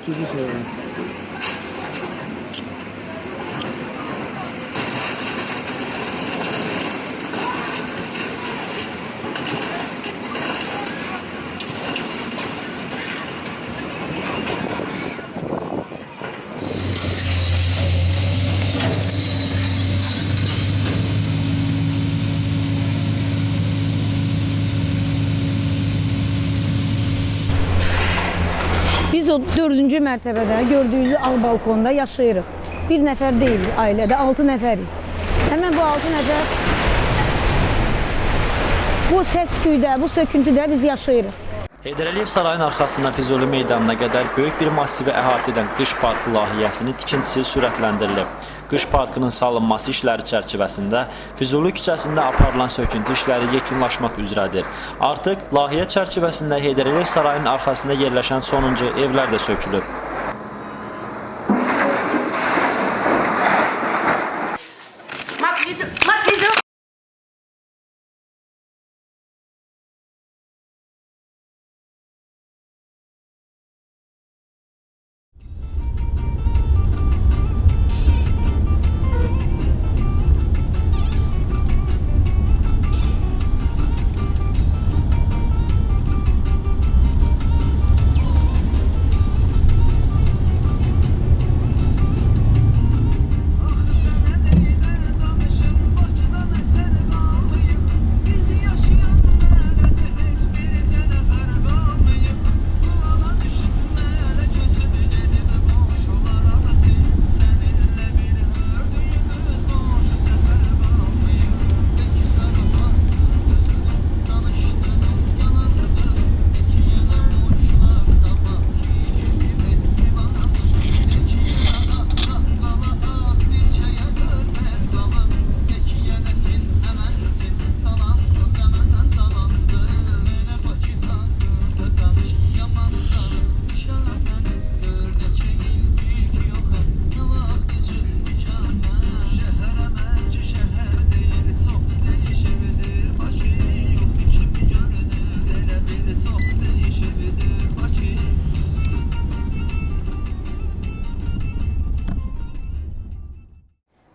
Tuzu seviyorum. Biz o 4-cü mərtəbədə gördüyünüz ağ balkonda yaşayırıq. Bir nəfər deyil ailədə, 6 nəfərik. Həmən bu 6 nəfər bu səs-küydə, bu söküntüdə biz yaşayırıq. Heydər Əliyev sarayın arxasından Füzuli meydanına qədər böyük bir massivi əhatə edən qış parkı layihəsinin tikintisi sürətləndirilib. Qış parkının salınması işləri çərçivəsində Füzuli küçəsində aparılan söküntü işləri yekunlaşmaq üzrədir. Artıq layihə çərçivəsində Heydər Əliyev sarayının arxasında yerləşən sonuncu evlər də sökülüb.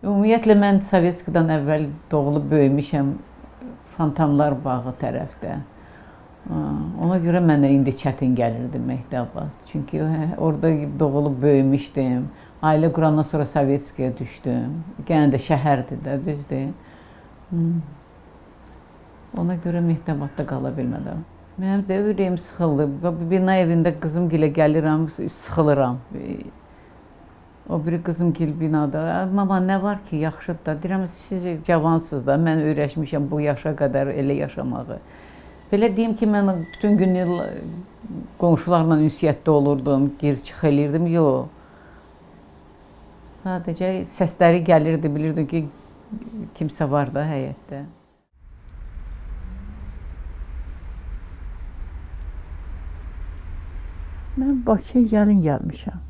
Ümumiyyətlə, mən Sovetskidən əvvəl doğulub böyümüşəm Fontanlar bağı tərəfdə. Ona görə mənə indi çətin gəlirdi məktəbə. Çünki orada doğulub böyümüşdüm. Ailə qurandan sonra Sovetskiyə düşdüm. Yenə də şəhərdir də, düzdür. Ona görə məktəbatda qala bilmədim. Mənim də ürəyim sıxıldı. Bina evində qızım gilə gəlirəm, sıxılıram. O biri qızım gil binada, mama nə var ki, yaxşıdır da, deyirəm, siz cavansınız da, mən öyrəşmişəm bu yaşa qədər elə yaşamağı. Belə deyim ki, mən bütün gün qonşularla ünsiyyətdə olurdum, gir-çıx elirdim, yox. Sadəcə səsləri gəlirdi, bilirdim ki, kimsə var da həyətdə. Mən Bakıya gəlmişəm.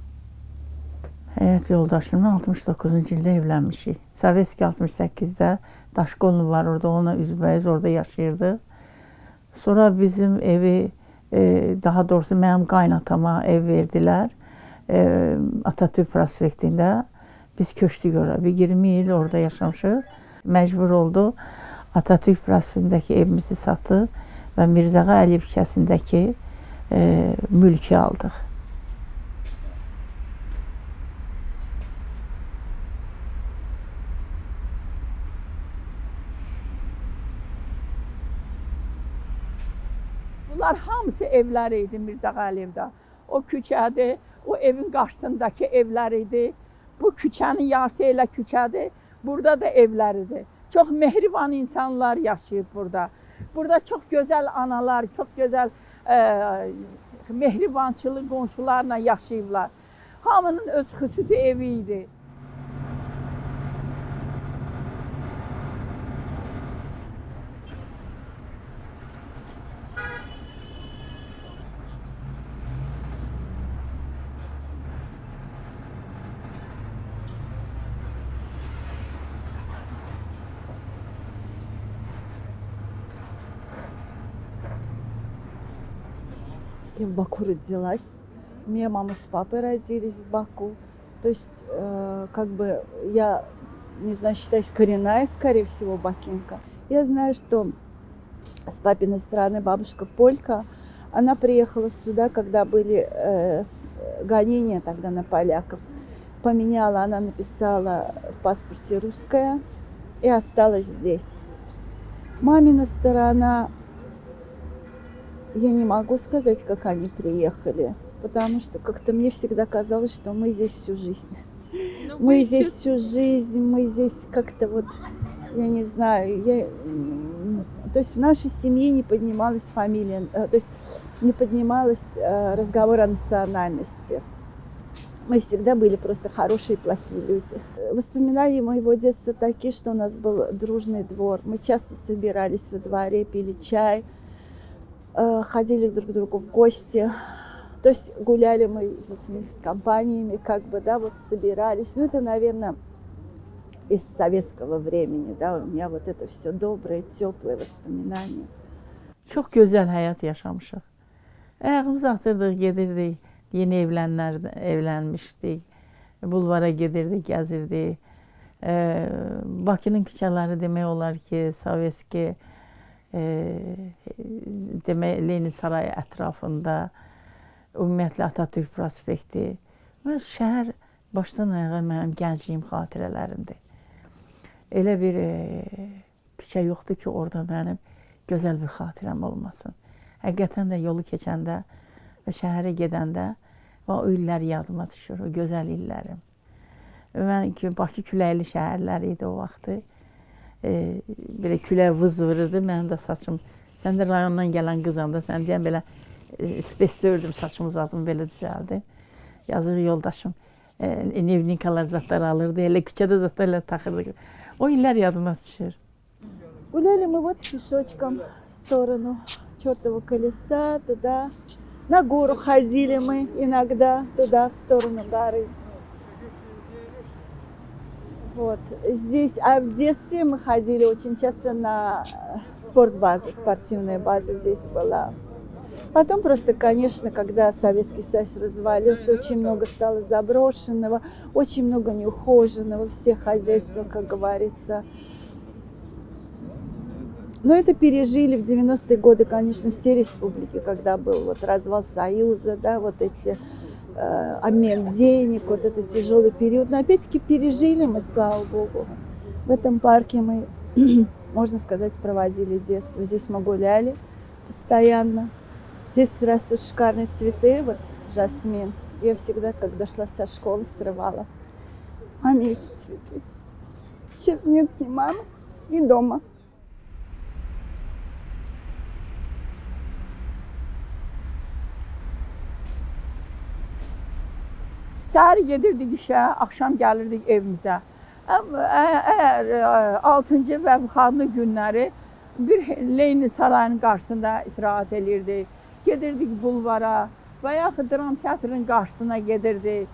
Həyat yoldaşımla 69-cu ildə evlənmişik. Sovetski 68-də Daşqolnu var orada, ona üzbəyiz orada yaşayırdıq. Sonra bizim evi, daha doğrusu mənim qaynatama ev verdilər. Atatürk prospektində. Biz köçdük oraya. Bir 20 il orada yaşamışıq. Məcbur oldu. Atatürk prospektindəki evimizi satıb və Mirzəğa Əliyev küçəsindəki mülkü aldıq. Bunlar hamısı evlər idi Mirzəğa Əliyevdə. O küçədir, o evin qarşısındakı evlər idi. Bu küçənin yarısı elə küçədir, burada da evlər idi. Çox mehriban insanlar yaşayıb burada. Burada çox gözəl analar, çox gözəl mehribançılı qonşularla yaşayıblar. Hamının öz xüsusi evi idi. Я в Баку родилась. У меня мама с папой родились в Баку. То есть, как бы, я, не знаю, считаюсь коренная, скорее всего, бакинка. Я знаю, что с папиной стороны бабушка полька. Она приехала сюда, когда были гонения тогда на поляков. Поменяла, она написала в паспорте русская и осталась здесь. Мамина сторона, я не могу сказать, как они приехали, потому что как-то мне всегда казалось, что мы здесь всю жизнь. Мы здесь всю жизнь, мы здесь как-то вот, я не знаю, то есть в нашей семье не поднималась фамилия, то есть не поднималась разговор о национальности. Мы всегда были просто хорошие и плохие люди. Воспоминания моего детства такие, что у нас был дружный двор. Мы часто собирались во дворе, пили чай, ходили друг к другу в гости. То есть гуляли мы с детьми, с компаниями, как бы, да, вот собирались. Ну, это, наверное, из советского времени, да, у меня вот это все добрые, теплые воспоминания. Çox gözəl həyat yaşamışıq. Ayağımızı atırdıq, gedirdik. Yeni evlənmişdik. Bulvara gedirdik, gəzirdik. Bakının küçələri demək olar ki, Sovetski, demək Lenin sarayı ətrafında, ümumiyyətlə Atatürk prospekti. Şəhər başdan ayağa mənim gəncliyim xatirələrimdir. Elə bir küçə yoxdur ki, orada mənim gözəl bir xatirəm olmasın. Həqiqətən də yolu keçəndə və şəhərə gedəndə o illər yadıma düşür, o gözəl illərim. Mən Bakı küləkli şəhərlər idi o vaxtı. Belə külək vız vururdu, mənim də saçım. Sən də rayondan gələn qızam da, sən deyən belə spestördüm, saçım uzadım, belə düzəldi. Yazıq yoldaşım nevnikalar zatlar alırdı, elə küçədə zatlarla taxırdı. O illər yadıma düşür. Гуляли мы вот пешочком в сторону чертова колеса, туда. На гору ходили мы иногда, туда, в сторону горы. Вот. Здесь, а в детстве мы ходили очень часто на спортбазу, спортивная база здесь была. Потом просто, конечно, когда Советский Союз развалился, очень много стало заброшенного, очень много неухоженного, все хозяйства, как говорится. Но это пережили в 90-е годы, конечно, все республики, когда был вот развал Союза, да, вот эти обмен денег, вот этот тяжелый период. Но опять-таки пережили мы, слава богу. В этом парке мы, можно сказать, проводили детство. Здесь мы гуляли постоянно. Здесь растут шикарные цветы, вот жасмин. Я всегда, когда шла со школы, срывала маме эти цветы. Сейчас нет ни мамы, ни дома. Səhər gedirdik işə, axşam gəlirdik evimizə. Əgər 6-cı və xanlı günləri bir Lenin sarayının qarşısında istirahət edirdik. Gedirdik bulvara və yaxud dram teatrının qarşısına gedirdik.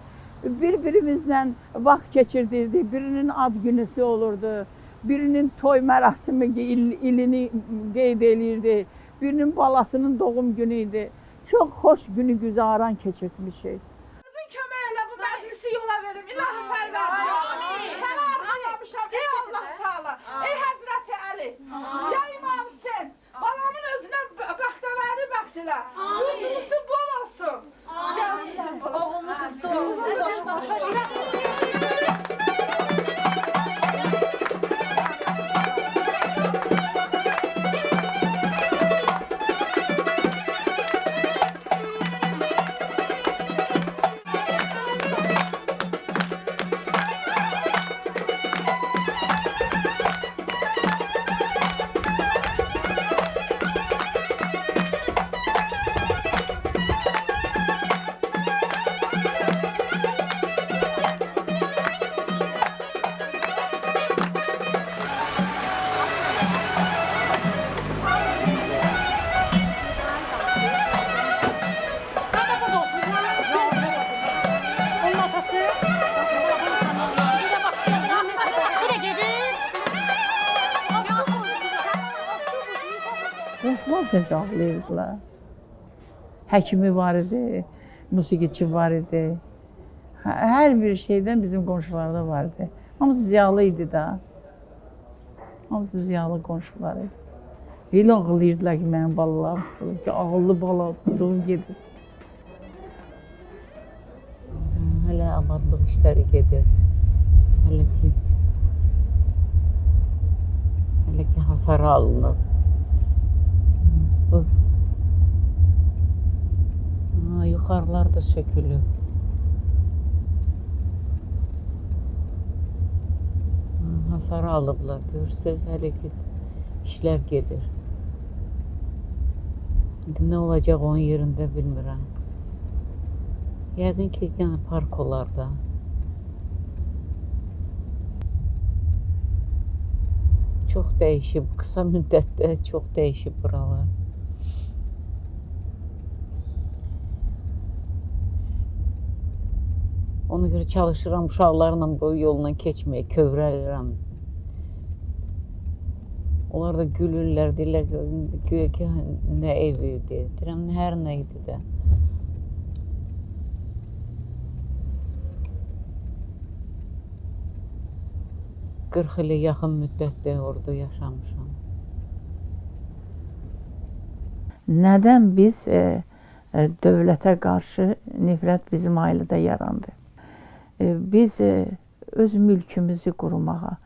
Bir-birimizlə vaxt keçirdirdik. Birinin ad günüsü olurdu, birinin toy mərasimi ilini qeyd edirdi, birinin balasının doğum günü idi. Çox xoş günü güzaran keçirtmişik. Köməklə bu məclisi yola verim. İlahi pərverdir. Sənə arxalamışam. Ey Allah Teala. Ey Həzrəti Əli. Ya İmam Hüseyin. Balamın özünə bəxtəvəri bəxş elə. Ruzulusu bol olsun. Oğullu qız doğulsun. Osman ağlayırdılar. Həkimi var idi, musiqiçi var idi. Hər bir şeydən bizim qonşularda vardı. Hamısı ziyalı idi da. Hamısı ziyalı qonşular idi. Elə ağlayırdılar ki, mənim balalarım ki, ağıllı bala, quzum gedir. Hələ abadlıq işləri gedir. Hələ ki hasar alınır. Bu yuxarılar da sökülür. Hasar alıblar. Görürsünüz, hələ ki işlər gedir. İndi nə olacaq onun yerində bilmirəm. Yəqin ki, yenə park olar da. Çox dəyişib, qısa müddətdə çox dəyişib buralar. Ona görə çalışıram uşaqlarla bu yolla keçməyə, kövrəlirəm. Onlar da gülürlər, deyirlər ki, güya ki, nə evi idi. Deyirəm, hər nə idi də. Qırx ilə yaxın müddətdə orada yaşamışam. Nədən biz dövlətə qarşı nifrət bizim ailədə yarandı? Biz öz mülkümüzü qorumağa,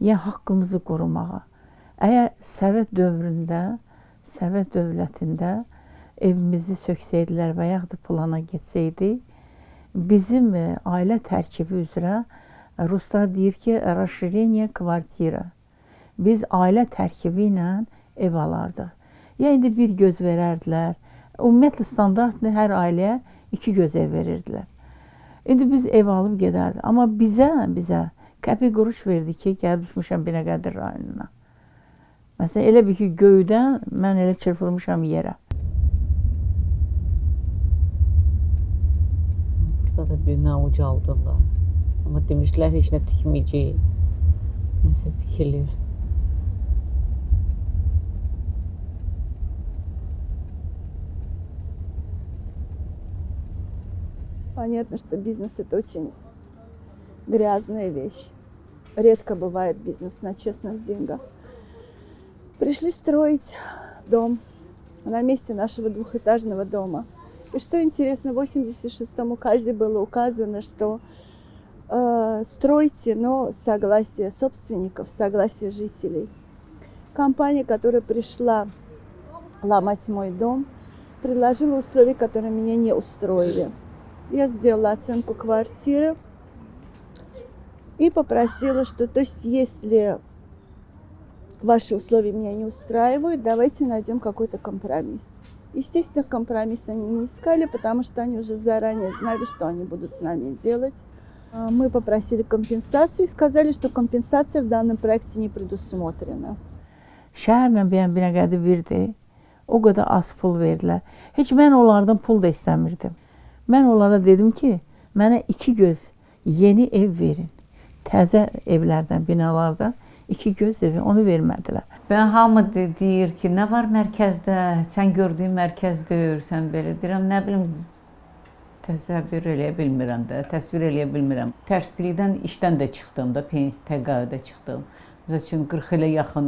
yəni haqqımızı qorumağa. Əgər Sovet dövründə, Sovet dövlətində evimizi söksəydilər və yaxud da plana getsəydi, bizim ailə tərkibi üzrə Ruslar deyir ki, расширение kvartira. Biz ailə tərkibi ilə ev alardıq. Ya indi bir göz verərdilər. Ümumiyyətlə standartlı hər ailəyə 2 göz ev verirdilər. İndi biz ev alıb gedərdik. Amma bizə qəpik quruş verdi ki, gəlib düşmüşəm Binəqədir rayonuna. Məsələn, elə bir ki, göydən mən elə çırpılmışam yerə. Burada da bina ucaldırlar. Amma demişlər, heç nə tikməyəcək. Nəsə tikilir. Понятно, что бизнес это очень грязная вещь. Редко бывает бизнес на честных деньгах. Пришли строить дом на месте нашего двухэтажного дома. И что интересно, в 86-м указе было указано, что стройте, но с согласия собственников, с согласия жителей. Компания, которая пришла ломать мой дом, предложила условия, которые меня не устроили. Я сделала оценку квартиры и попросила, что, то есть, если ваши условия меня не устраивают, давайте найдем какой-то компромисс. Естественно, компромисс они не искали, потому что они уже заранее знали, что они будут с нами делать. Мы попросили компенсацию и сказали, что компенсация в данном проекте не предусмотрена. Şəhərlə Binəqədi birdir. O qədər az pul verdilər. Heç mən onlardan pul da istəmirdim. Mən onlara dedim ki, mənə 2 göz yeni ev verin. Təzə evlərdən, binalardan 2 göz evi, onu vermədilər. Ben hamı deyir ki, nə var mərkəzdə, sən gördüyün mərkəz deyir, sən belə deyirəm, nə bilim, təsəvvür eləyə bilmirəm də, təsvir eləyə bilmirəm. Tərslikdən işdən də çıxdım da, təqaüdə çıxdım. Məsəl üçün 40 ilə yaxın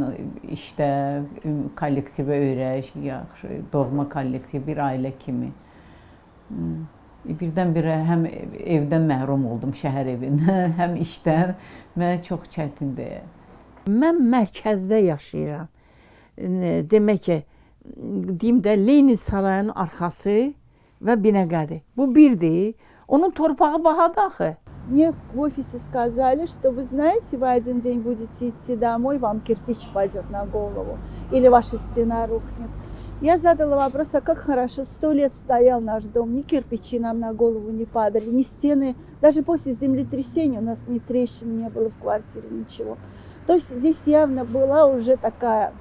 işdə, kollektivə öyrəş, yaxşı, doğma kollektiv, bir ailə kimi. Birdən-birə həm evdən məhrum oldum, şəhər evindən, həm işdən. Mənə çox çətindir. Mən mərkəzdə yaşayıram. Demək ki, deyim də Lenin sarayının arxası və Binəqədi. Bu birdir. Onun torpağı bahadır axı. Мне в офисе сказали, что вы знаете, вы один день будете идти домой, вам кирпич пойдет на голову или ваша стена рухнет. Я задала вопрос, а как хорошо, 100 лет стоял наш дом, ни кирпичи нам на голову не падали, ни стены, даже после землетрясения у нас ни трещин не было в квартире, ничего. То есть здесь явно была уже такая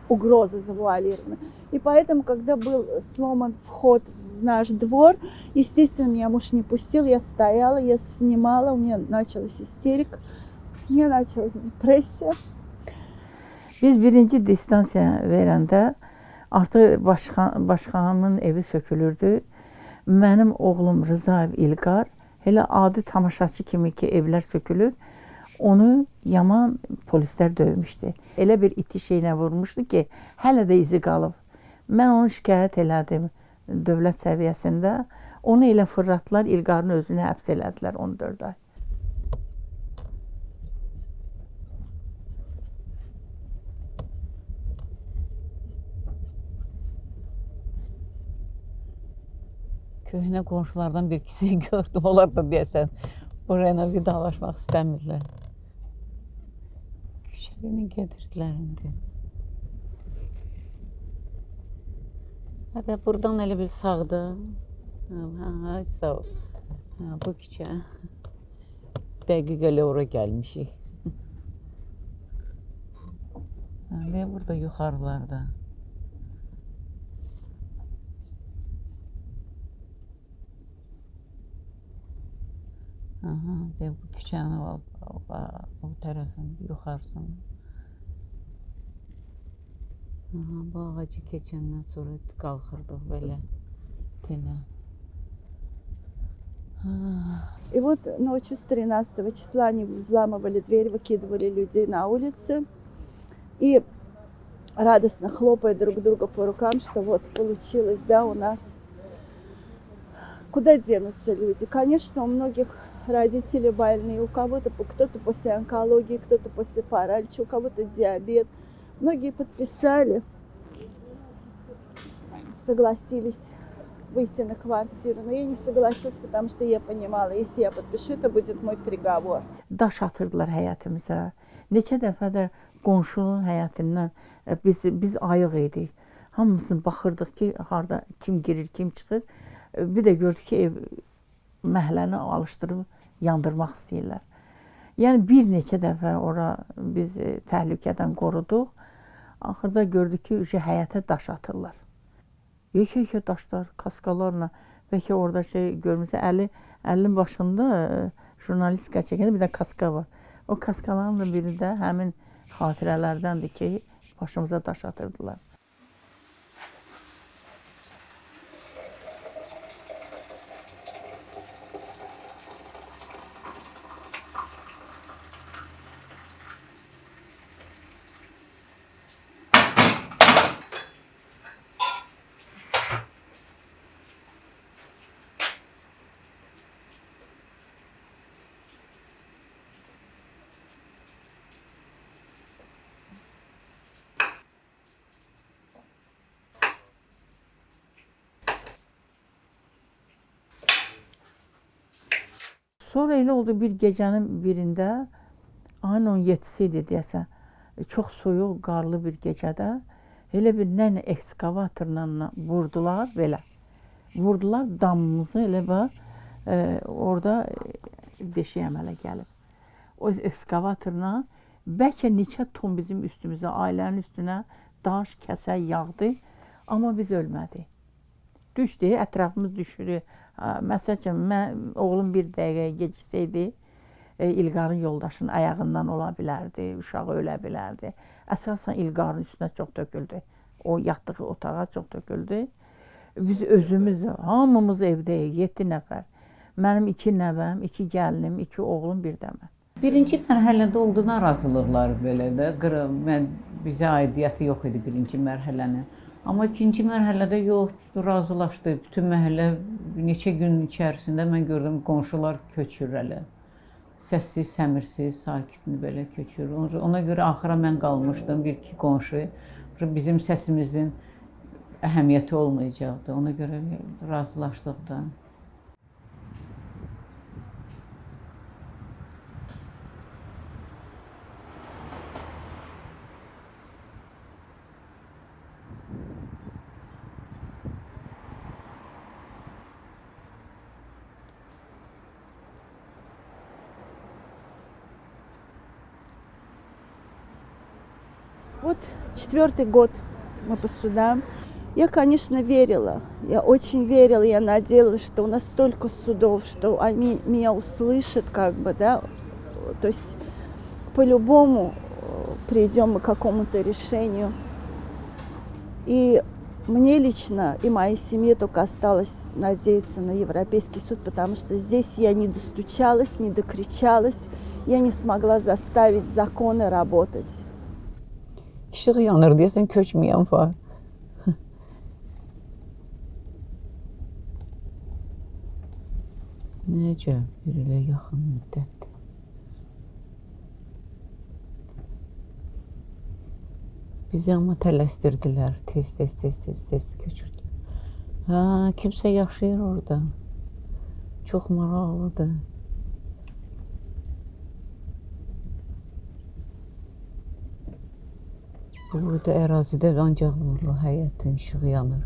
угроза завуалирована. И поэтому, когда был сломан вход в наш двор, естественно, меня муж не пустил, я стояла, я снимала, у меня началась истерика, у меня началась депрессия. Biz birinci distansiya verəndə artıq başxanımın evi sökülürdü Mənim oğlum Rızaev İlqar elə adi tamaşaçı kimi ki evlər sökülür, onu yaman polislər döymüşdü. Elə bir iti şeylə vurmuşdu ki, hələ də izi qalıb. Mən onu şikayət elədim dövlət səviyyəsində. Onu elə fırlatdılar, İlqarın özünü həbs elədilər 14 ay. Köhnə qonşulardan bir ikisini gördüm. Onlar da deyəsən buraya vidalaşmaq istəmirlər. Küçənin gedirdilər indi. Hətta buradan elə bir sağda. Ha, sağ ol. Ha, bu küçə. Dəqiq elə ora gəlmişik. Nə burada yuxarılarda? Aha, bu küçənin o tərəfin yuxarısını. Aha, bu ağacı keçəndən sonra qalxırdıq belə tenə. И вот ночью с 13 числа они взламывали дверь, выкидывали людей на улицу и радостно хлопая друг друга по рукам, что вот получилось, да, у нас. Куда денутся люди? Конечно, у многих родители больные, у кого-то, кто-то после онкологии, кто-то после паралича, у кого-то диабет. Многие подписали, согласились выйти на квартиру, но я не согласилась, потому что я понимала, если я подпишу, это будет mой приговор. Daş atırdılar həyətimizə. Neçə dəfə də qonşunun həyətindən biz ayıq idik. Hamısını baxırdıq ki, harda kim girir, kim çıxır. Bir də gördük ki, ev məhləni alışdırıb yandırmaq istəyirlər. Yəni bir neçə dəfə ora biz təhlükədən qoruduq. Axırda gördük ki, həyətə daş atırlar. Yekə daşlar, kaskalarla. Bəlkə orada görmüşsə, əlin başında jurnalistika çəkəndə bir də kaska var. O kaskaların da biri də həmin xatirələrdəndir ki, başımıza daş atırdılar. Sonra elə oldu bir gecənin birində, ayın 17-si idi deyəsən, çox soyuq, qarlı bir gecədə elə bir nənə ekskavatorla vurdular belə. Vurdular damımızı elə orada deşik əmələ gəlib. O ekskavatorla bəlkə neçə ton bizim üstümüzə, ailənin üstünə daş, kəsə yağdı, amma biz ölmədik. Düşdü, ətrafımız düşürü. Məsəl üçün, oğlum bir dəqiqəyə geciksəydi, İlqarın yoldaşının ayağından ola bilərdi, uşağı ölə bilərdi. Əsasən İlqarın üstünə çox töküldü. O yatdığı otağa çox töküldü. Biz özümüz, hamımız evdəyik, 7 nəfər. Mənim 2 nəvəm, 2 gəlinim, 2 oğlum, bir də mən. Birinci mərhələdə oldu narazılıqlar belə də. Bizə aidiyyəti yox idi birinci mərhələnin. Amma ikinci mərhələdə yox, razılaşdı. Bütün məhəllə neçə gün içərisində mən gördüm qonşular köçür hələ. Səssiz, səmirsiz, sakitli belə köçür. Ona görə axıra mən qalmışdım, bir-iki qonşu. Bizim səsimizin əhəmiyyəti olmayacaqdı. Ona görə razılaşdıq da. Вот 4-й год мы по судам. Я, конечно, верила. Я очень верила. Я надеялась, что у нас столько судов, что они меня услышат, как бы, да. То есть по-любому придем мы к какому-то решению. И Мне лично и моей семье только осталось надеяться на Европейский суд, потому что здесь я не достучалась, не докричалась, я не смогла заставить законы работать. İşıq yanır deyəsən köçməyən var. Necə bir ilə yaxın müddətdir. Bizi amma tələsdirdilər. Tez köçürdü. Hə, kimsə yaşayır orada. Çox maraqlıdır. Burada ərazidə ancaq bu həyətin işığı yanır.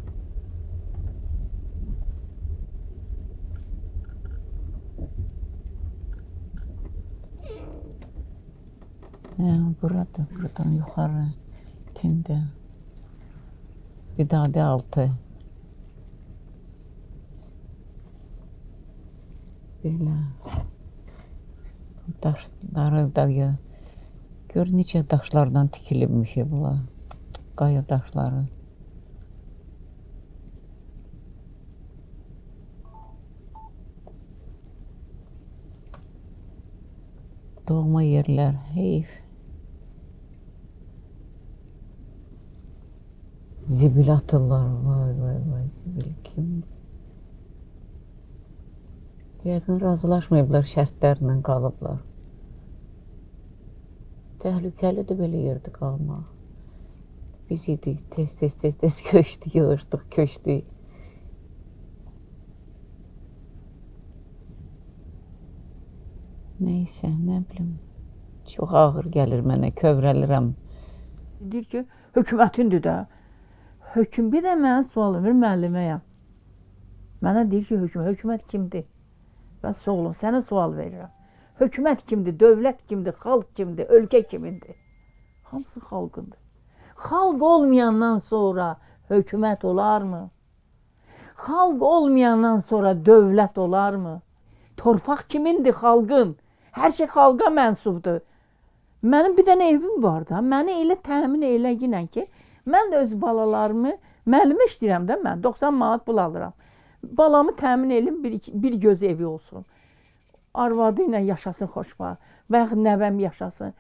Burada, buradan yuxarı tində. Vidadi altı. Belə. Daşları da gör necə daşlardan tikilibmiş bunlar. Qaya daşları. Doğma yerlər, heyf. Zibil atırlar, vay, zibil kimdir? Yəqin razılaşmayıblar, şərtlərlə qalıblar. Təhlükəlidir belə yerdə qalmaq. Biz idik, tez köçdük, yığışdıq, köçdük. Neysə, nə bilim, çox ağır gəlir mənə, kövrəlirəm. Deyir ki, hökumətindir də. Bir də mənə sual verir, müəlliməyəm. Mənə deyir ki, hökumət kimdir? Bəs oğlum, sənə sual verirəm. Hökumət kimdir, dövlət kimdir, xalq kimdir, ölkə kimindir? Hamısı xalqındır. Xalq olmayandan sonra hökumət olarmı? Xalq olmayandan sonra dövlət olarmı? Torpaq kimindir, xalqın? Hər şey xalqa mənsubdur. Mənim bir dənə evim var da, məni elə təmin eləyinən ki, mən də öz balalarımı, müəllimə işləyirəm də mən, 90 manat pul alıram. Balamı təmin edim, bir göz evi olsun. Arvadı ilə yaşasın xoşbaxt, və yaxud nəvəm yaşasın.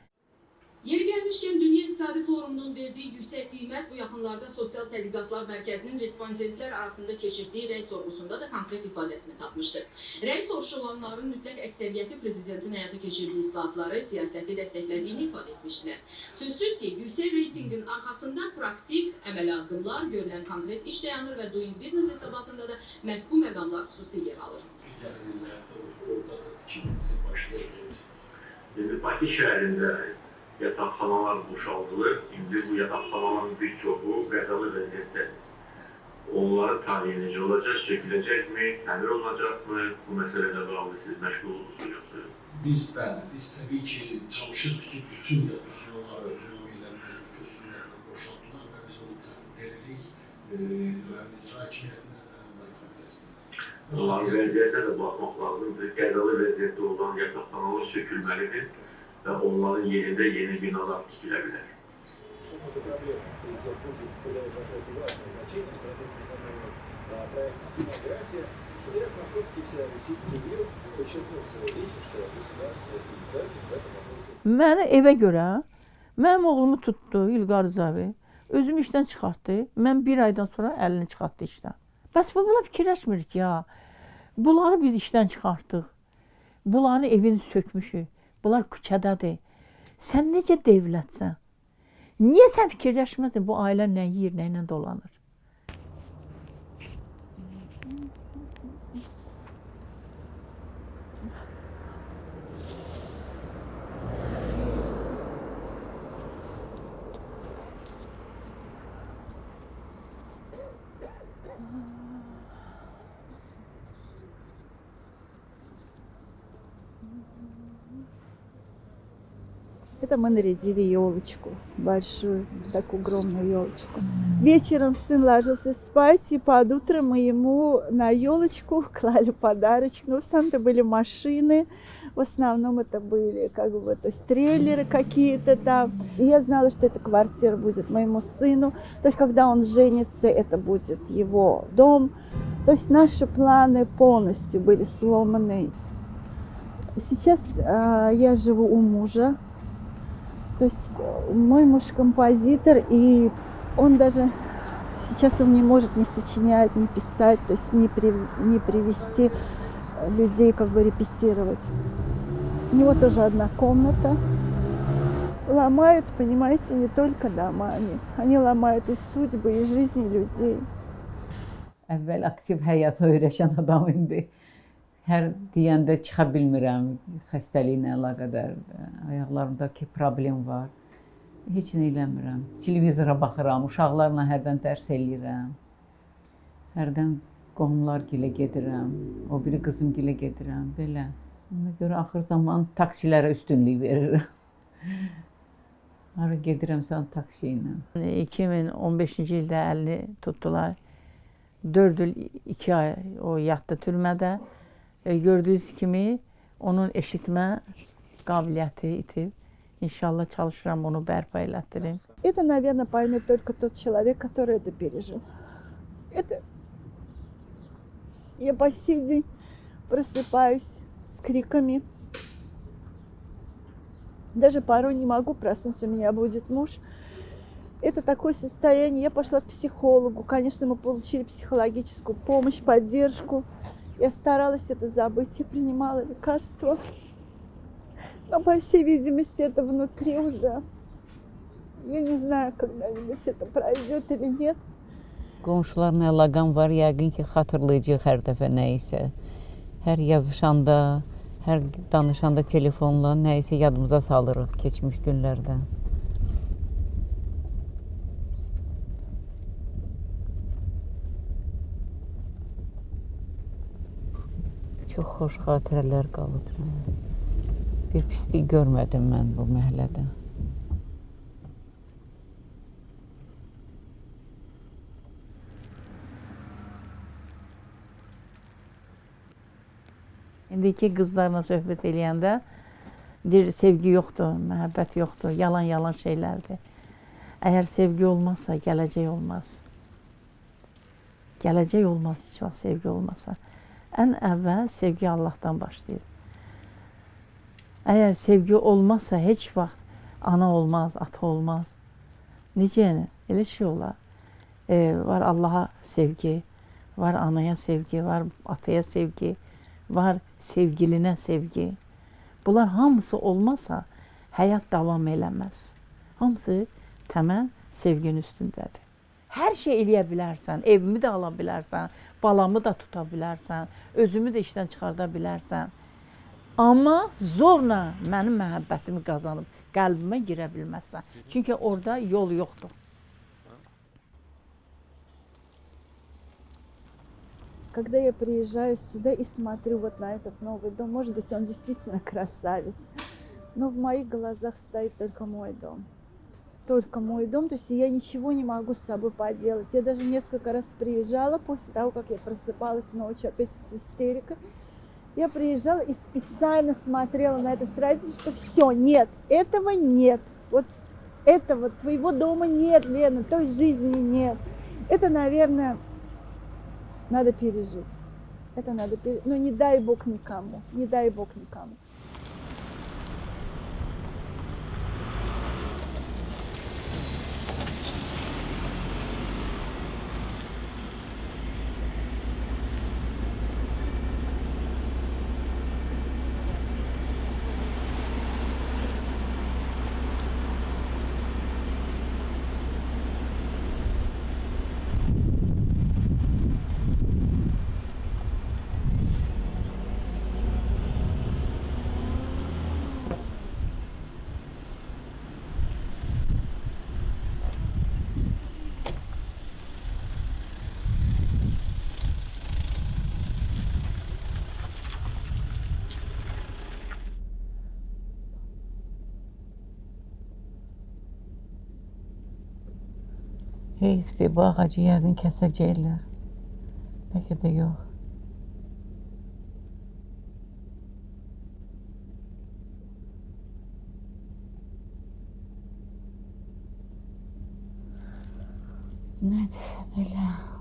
Yeri gelmişken Dünya İktisadi Forumu'nun verdiği yüksek kıymet bu yakınlarda Sosyal Tədqiqatlar Mərkəzinin respondentler arasında keçirdiği rəy sorgusunda da konkret ifadesini tapmıştır. Rəy soruşulanların mütləq əksəriyyəti prezidentin həyata keçirdiği islahatları, siyasəti dəstəklədiyini ifade etmişler. Sözsüz ki, yüksek reytingin arkasında praktik, əməli addımlar, görülən konkret iş dayanır ve Doing Business hesabatında da məhz bu məqamlar xüsusi yer alır. Bakı şəhərində yataqxanalar boşaldılır. İndi bu yataqxanaların bir çoxu qəzalı vəziyyətdədir. Onların taliyi necə olacaq, söküləcəkmi, təmir olunacaqmı? Bu məsələdə bağlı siz məşğul olursunuz yoxsa? Biz təbii ki çalışırıq ki, bütün yataqxanaları, cümlələrlə, köçkünlərlə boşaltdılar və biz onu təhvil veririk. İcra hakimiyyətinə Onların vəziyyətə də baxmaq lazımdır. Qəzalı vəziyyətdə olan yataqxanalar sökülməlidir və onların yerində yeni binalar tikilə bilər. Məni evə görə, mənim oğlumu tutdu İlqar Rızavi, özüm işdən çıxartdı, mən bir aydan sonra əlini çıxartdı işdən. Bəs bunlar fikirləşmir ki, ya, bunları biz işdən çıxartdıq, bunların evini sökmüşük, bunlar küçədədir. Sən necə devlətsən? Niyə sən fikirləşmədin bu ailə nə yeyir, nə ilə dolanır? Это мы нарядили елочку, большую, такую огромную елочку. Вечером сын ложился спать, и под утро мы ему на елочку клали подарочек. Ну, в основном-то были машины, в основном это были как бы, то есть трейлеры какие-то там. И я знала, что эта квартира будет моему сыну. То есть, когда он женится, это будет его дом. То есть наши планы полностью были сломаны. Сейчас я живу у мужа. То есть мой муж композитор, и он даже сейчас он не может ни сочинять, ни писать, то есть не привести людей как бы репетировать. У него тоже одна комната. Ломают, понимаете, не только дома, они ломают и судьбы, и жизни людей. Əvvəl aktiv həyat öyrəşən adam indi. Hər deyəndə çıxa bilmirəm, xəstəliyinə əlaqədar, ayaqlarımdakı problem var. Heç nə eləmirəm. Televizora baxıram, uşaqlarla hərdən dərs eləyirəm. Hərdən qohumlar gilə gedirəm, o biri qızım gilə gedirəm, belə. Ona görə axır zaman taksilərə üstünlük verirəm. Hara gedirəmsə taksi ilə. 2015-ci ildə əlini tutdular. 4 il 2 ay o yatdı türmədə. Gördüyünüz kimi onun eşitmə qabiliyyəti itib. İnşallah çalışıram onu bərpa elətdirim. Это, наверное, поймет только тот человек, который это пережил. Это я по сей день просыпаюсь с криками. Даже порой не могу проснуться, меня будет муж. Это такое состояние. Я пошла к психологу. Конечно, мы получили психологическую помощь, поддержку. Я старалась это забыть. Я принимала лекарства. Но, по всей видимости, это внутри уже. Я не знаю, когда-нибудь это пройдет или нет. Qonşularla əlaqəm var, yəqin ki, xatırlayacaq hər dəfə nə isə. Hər yazışanda, hər danışanda telefonla nə isə yadımıza salırıq keçmiş günlərdən. Çox xoş xatirələr qalıb. Bir pislik görmədim mən bu məhəllədə. İndiki qızlarla söhbət eləyəndə deyir, sevgi yoxdur, məhəbbət yoxdur, yalan şeylərdir. Əgər sevgi olmazsa, gələcək olmaz. Gələcək olmaz heç vaxt sevgi olmasa. Ən əvvəl sevgi Allahdan başlayır. Əgər sevgi olmazsa heç vaxt ana olmaz, ata olmaz. Necə yəni? Elə şey olar. Var Allaha sevgi, var anaya sevgi, var ataya sevgi, var sevgilinə sevgi. Bunlar hamısı olmasa həyat davam eləməz. Hamısı təməl sevginin üstündədir. Hər şey eləyə bilərsən, evimi də ala bilərsən, balamı da tuta bilərsən, özümü də işdən çıxarda bilərsən. Amma zorla mənim məhəbbətimi qazanıb qəlbimə girə bilməzsən. Çünki orada yol yoxdur. Когда я приезжаю сюда и смотрю вот на этот новый дом, может быть, он действительно красавец, но в моих глазах стоит только мой дом. Только мой дом, то есть я ничего не могу с собой поделать. Я даже несколько раз приезжала после того, как я просыпалась ночью опять с истерикой. Я приезжала и специально смотрела на это строительство, что все, нет, этого нет. Вот этого твоего дома нет, Лена, той жизни нет. Это, наверное, надо пережить. Это надо пережить. Но не дай Бог никому, не дай Бог никому. Heyfdir, bu ağacı yəqin kəsəcəklər. Bəlkə də yox. Nədirsə belə.